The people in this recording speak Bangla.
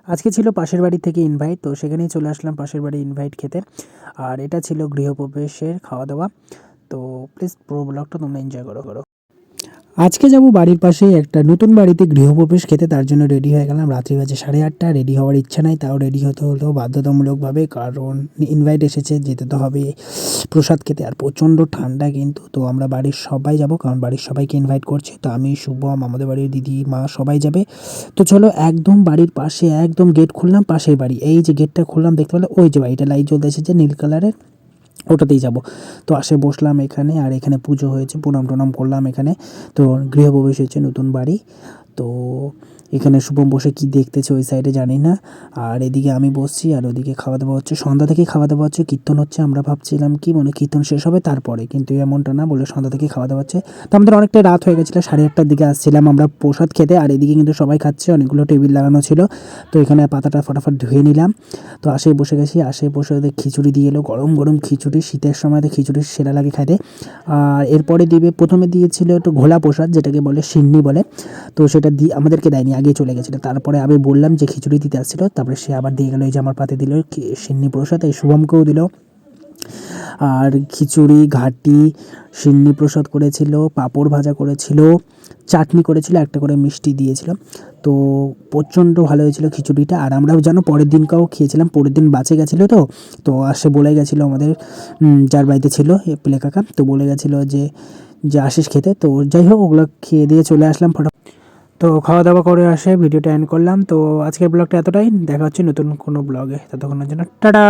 আজকে ছিল পাশের বাড়ি থেকে ইনভাইট, তো সেখানেই চলে আসলাম পাশের বাড়ি ইনভাইট খেতে। আর এটা ছিল গৃহপ্রবেশের খাওয়া দাওয়া। তো প্লিজ পুরো ব্লগটা তোমরা এনজয় করো। আজকে যাব বাড়ির পাশেই একটা নতুন বাড়িতে গৃহপ্রবেশ খেতে, তার জন্য রেডি হয়ে গেলাম। রাত্রি বাজে 8:30। রেডি হওয়ার ইচ্ছা নাই, তাও রেডি হতে হলো বাধ্যতামূলকভাবে, কারণ ইনভাইট এসেছে, যেতে তো হবে প্রসাদ খেতে। আর প্রচণ্ড ঠান্ডা কিন্তু, তো আমরা বাড়ির সবাই যাব, কারণ বাড়ির সবাইকে ইনভাইট করছে। তো আমি, শুভম, আমাদের বাড়ির দিদি, মা সবাই যাবে। তো চলো, একদম বাড়ির পাশে, একদম গেট খুললাম, পাশের বাড়ি। এই যে গেটটা খুললাম, দেখতে পেলে ওই যে বাড়িটা লাইট জ্বলতে এসেছে নীল কালারের, ওটাতেই যাব। তো আসে বসলাম এখানে, আর এখানে পুজো হয়েছে, প্রণাম টনাম করলাম এখানে। তো গৃহপ্রবেশ হয়েছে নতুন বাড়ি। তো এখানে শুভম বসে কি দেখতেছে ওই সাইডে জানি না। আর এদিকে আমি বসছি, আর ওদিকে খাওয়া দাওয়া হচ্ছে। সন্ধ্যা থেকে খাওয়া দাওয়া হচ্ছে, কীর্তন হচ্ছে। আমরা ভাবছিলাম কি মনে কীর্তন শেষ হবে তারপরে, কিন্তু এমনটা না, বলে সন্ধ্যা থেকে খাওয়া দাওয়া হচ্ছে। তো আমাদের অনেকটা রাত হয়ে গেছিলো, 8:30টার দিকে আসছিলাম আমরা প্রসাদ খেতে। আর এদিকে কিন্তু সবাই খাচ্ছে, অনেকগুলো টেবিল লাগানো ছিল। তো এখানে পাতাটা ফটাফট ধুয়ে নিলাম। তো আসে বসে গেছি, আসে বসে ওদের খিচুড়ি দিয়ে এলো, গরম গরম খিচুড়ি। শীতের সময় তো খিচুড়ি সেরা লাগে খাইতে। আর এরপরে দিবে, প্রথমে দিয়েছিল একটু ঘোলা প্রসাদ, যেটাকে বলে সিন্নি বলে। তো সেটা দিয়ে আমাদেরকে দেয়নি, আগেই চলে গেছিলো। তারপরে আমি বললাম যে খিচুড়ি দিতে আসছিলো, তারপরে সে আবার দিয়ে গেলো। এই যে আমার পাতে দিল সিন্নি প্রসাদ, এই শুভমকেও দিল। আর খিচুড়ি, ঘাটি, সিন্নি প্রসাদ করেছিল, পাঁপড় ভাজা করেছিল, চাটনি করেছিল, একটা করে মিষ্টি দিয়েছিল। তো প্রচণ্ড ভালো হয়েছিল খিচুড়িটা। আর আমরাও যেন পরের দিনকাও খেয়েছিলাম, পরের দিন বাঁচে গেছিলো। তো আসে বলে গেছিলো আমাদের, যার বাড়িতে ছিল পেলে কাকা, তো বলে গেছিলো যে যে আসিস খেতে। তো যাই হোক, ওগুলো খেয়ে দিয়ে চলে আসলাম ফটাফট। তো খাওয়া দাওয়া করে আসে ভিডিওটা এন্ড করলাম। তো আজকের ব্লগটা এতটাই, দেখা হচ্ছে নতুন কোনো ব্লগে, ততক্ষণের জন্য টাটা।